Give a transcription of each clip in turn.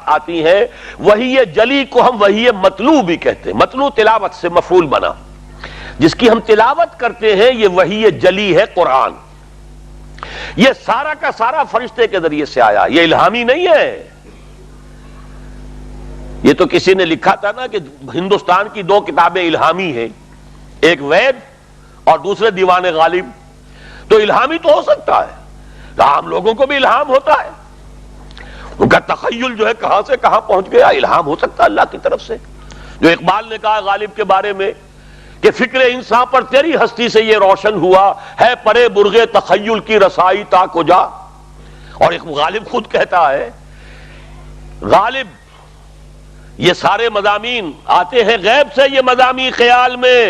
آتی ہیں وحی جلی کو ہم وحی مطلوع بھی کہتے ہیں. مطلوع تلاوت سے مفعول بنا، جس کی ہم تلاوت کرتے ہیں یہ وحی جلی ہے قرآن. یہ سارا کا سارا فرشتے کے ذریعے سے آیا، یہ الہامی نہیں ہے. یہ تو کسی نے لکھا تھا نا کہ ہندوستان کی دو کتابیں الہامی ہیں، ایک وید اور دوسرے دیوان غالب. تو الہامی تو ہو سکتا ہے، عام لوگوں کو بھی الہام ہوتا ہے. ان کا تخیل جو ہے کہاں سے کہاں پہنچ گیا، الہام ہو سکتا ہے اللہ کی طرف سے. جو اقبال نے کہا غالب کے بارے میں کہ فکر انسان پر تیری ہستی سے یہ روشن ہوا ہے پرے برغے تخیل کی رسائی تا کجا. اور ایک غالب خود کہتا ہے، غالب یہ سارے مضامین آتے ہیں غیب سے، یہ مضامین خیال میں.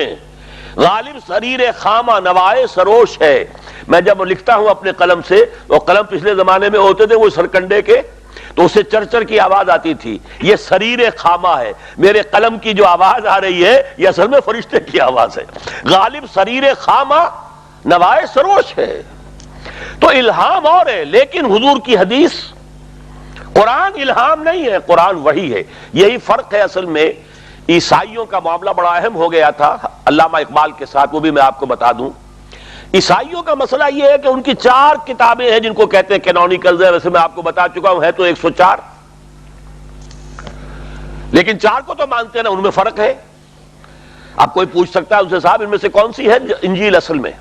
غالب سریر خامہ نوائے سروش ہے. میں جب لکھتا ہوں اپنے قلم سے، وہ قلم پچھلے زمانے میں ہوتے تھے وہ سرکنڈے کے، تو اسے چرچر کی آواز آتی تھی. یہ سریر خامہ ہے، میرے قلم کی جو آواز آ رہی ہے یہ اصل میں فرشتے کی آواز ہے. غالب سریر خامہ نوائے سروش ہے. تو الہام اور ہے، لیکن حضور کی حدیث، قرآن الہام نہیں ہے، قرآن وحی ہے. یہی فرق ہے اصل میں. عیسائیوں کا معاملہ بڑا اہم ہو گیا تھا علامہ اقبال کے ساتھ، وہ بھی میں آپ کو بتا دوں. عیسائیوں کا مسئلہ یہ ہے کہ ان کی 4 کتابیں ہیں جن کو کہتے ہیں کینونیکلز ہیں. ویسے میں آپ کو بتا چکا ہوں ہے تو 104، لیکن 4 کو تو مانتے ہیں نا، ان میں فرق ہے. اب کوئی پوچھ سکتا ہے ان سے صاحب ان میں سے کون سی ہے انجیل اصل میں؟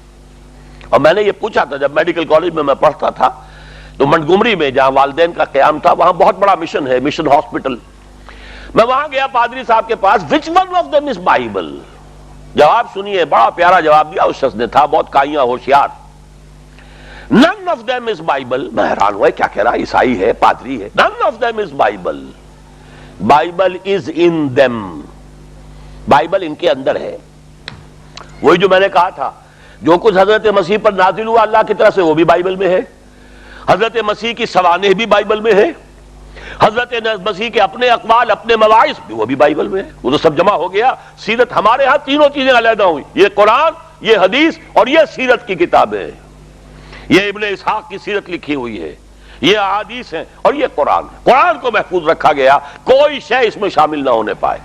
اور میں نے یہ پوچھا تھا جب میڈیکل کالج میں پڑھتا تھا، تو منٹگومری میں جہاں والدین کا قیام تھا وہاں بہت بڑا مشن ہے، مشن ہاسپٹل. میں وہاں گیا پادری صاحب کے پاس، which one of them is Bible? جواب سنیے، بڑا پیارا جواب دیا اس شخص نے، تھا بہت کائیاں ہوشیار. نن آف دیم از بائبل. میں حیران ہوا کیا کہہ رہا، عیسائی ہے پادری ہے. None of them is Bible, Bible is in them. بائبل ان کے اندر ہے. وہی جو میں نے کہا تھا، جو کچھ حضرت مسیح پر نازل ہوا اللہ کی طرف سے وہ بھی بائبل میں ہے. حضرت مسیح کی سوانح بھی بائبل میں ہے. حضرت مسیح کے اپنے اقوال، اپنے مواعظ بھی وہ بھی بائبل میں ہے. وہ تو سب جمع ہو گیا. سیرت ہمارے ہاں تینوں چیزیں علیحدہ ہوئی، یہ قرآن، یہ حدیث اور یہ سیرت کی کتابیں. یہ ابن اسحاق کی سیرت لکھی ہوئی ہے، یہ احادیث ہیں، اور یہ قرآن. قرآن کو محفوظ رکھا گیا، کوئی شے اس میں شامل نہ ہونے پائے.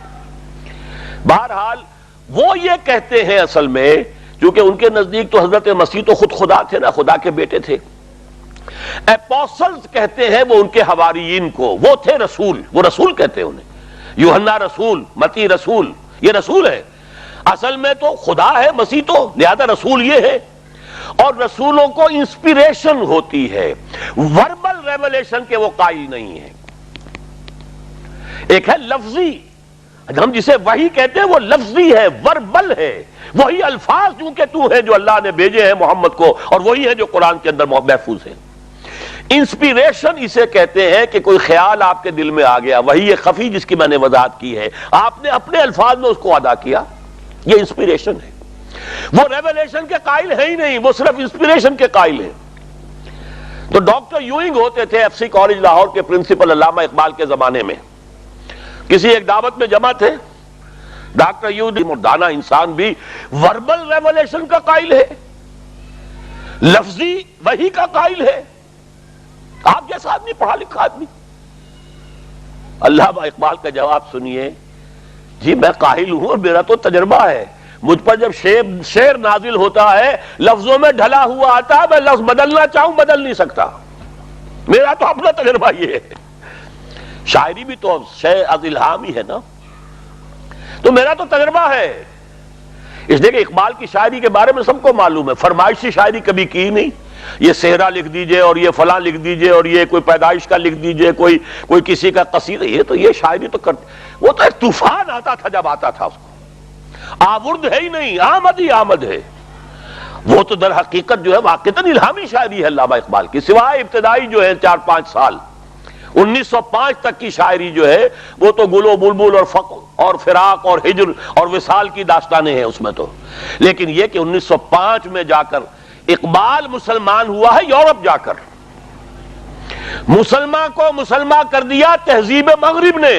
بہرحال وہ یہ کہتے ہیں اصل میں، کیونکہ ان کے نزدیک تو حضرت مسیح تو خود خدا تھے نا، خدا کے بیٹے تھے. اپوسلز کہتے ہیں وہ ان کے حواریین کو، وہ تھے رسول، وہ رسول کہتے ہیں انہیں. یوحنا رسول، متی رسول، یہ رسول ہے. اصل میں تو خدا ہے مسیح تو، لہذا رسول یہ ہے. اور رسولوں کو انسپیریشن ہوتی ہے، وربل ریولیشن کے وہ قائل نہیں ہیں. ایک ہے لفظی، ہم جسے وحی کہتے ہیں وہ لفظی ہے، وربل ہے. وہی الفاظ چونکہ تو ہے جو اللہ نے بھیجے ہیں محمد کو، اور وہی ہے جو قرآن کے اندر محفوظ ہے. انسپیریشن اسے کہتے ہیں کہ کوئی خیال آپ کے دل میں آ گیا، وہی خفی جس کی میں نے وضاحت کی ہے، آپ نے اپنے الفاظ میں اس کو ادا کیا، یہ انسپیریشن ہے. وہ ریولیشن کے قائل ہے ہی نہیں، وہ صرف انسپیریشن کے قائل ہیں. تو ڈاکٹر یوئنگ ہوتے تھے ایف سی کالج لاہور کے پرنسپل علامہ اقبال کے زمانے میں. کسی ایک دعوت میں جمع تھے، ڈاکٹر یوئنگ دانا انسان بھی وربل ریولیشن کا قائل ہے، لفظی وحی کا قائل ہے. آپ جیسا آدمی، پڑھا لکھا آدمی. علامہ اقبال کا جواب سنیے، جی میں قائل ہوں اور میرا تو تجربہ ہے. مجھ پر جب شعر نازل ہوتا ہے لفظوں میں ڈھلا ہوا آتا ہے، میں لفظ بدلنا چاہوں بدل نہیں سکتا. میرا تو اپنا تجربہ یہ ہے. شاعری بھی تو شے از الہام ہی ہے نا، تو میرا تو تجربہ ہے. اس لیے کہ اقبال کی شاعری کے بارے میں سب کو معلوم ہے، فرمائشی شاعری کبھی کی نہیں. یہ صحرا لکھ دیجئے اور یہ فلاں لکھ دیجئے اور یہ کوئی پیدائش کا لکھ دیجئے، کوئی کسی کا قصیدہ، یہ شاعری تو وہ تو ایک طوفان آتا تھا جب آتا تھا، اس کو آورد ہے ہی نہیں، آمد ہی آمد ہے. وہ تو در حقیقت جو ہے واقعتاً الہامی شاعری ہے علامہ اقبال کی، سوائے ابتدائی جو ہے 4-5 سال 1905 تک کی شاعری جو ہے وہ تو گل و بلبل اور فقر اور فراق اور ہجر اور وصال کی داستانیں ہیں اس میں تو. لیکن یہ کہ 1905 میں جا کر اقبال مسلمان ہوا ہے، یورپ جا کر مسلمان کو مسلمان کر دیا تہذیب مغرب نے.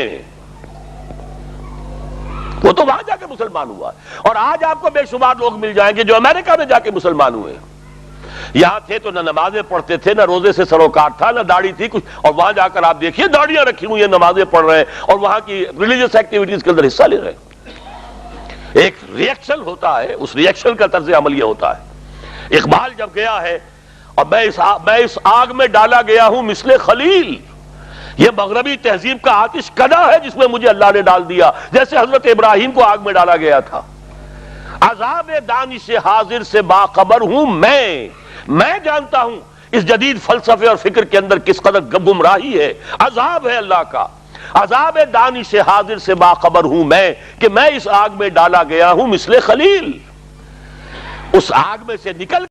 وہ تو وہاں جا کے مسلمان ہوا. اور آج آپ کو بے شمار لوگ مل جائیں گے جو امریکہ میں جا کے مسلمان ہوئے. یہاں تھے تو نہ نمازیں پڑھتے تھے، نہ روزے سے سروکار تھا، نہ داڑھی تھی کچھ، اور وہاں جا کر آپ دیکھیے داڑیاں رکھی ہوئی ہیں، نمازیں پڑھ رہے ہیں اور وہاں کی ریلیجیس ایکٹیویٹیز کے اندر حصہ لے رہے ہیں۔ ایک ریئیکشن ہوتا ہے، اس ریئیکشن کا طرز عمل یہ ہوتا ہے۔ اقبال جب گیا ہے اور میں اس آگ میں ڈالا گیا ہوں مثل خلیل، یہ مغربی تہذیب کا آتش کدا ہے جس میں مجھے اللہ نے ڈال دیا، جیسے حضرت ابراہیم کو آگ میں ڈالا گیا تھا۔ عذاب دانش حاضر سے باخبر ہوں میں جانتا ہوں اس جدید فلسفے اور فکر کے اندر کس قدر گمراہی ہے۔ عذاب ہے اللہ کا، عذاب دانش حاضر سے باخبر ہوں میں کہ میں اس آگ میں ڈالا گیا ہوں مثل خلیل۔ اس آگ میں سے نکل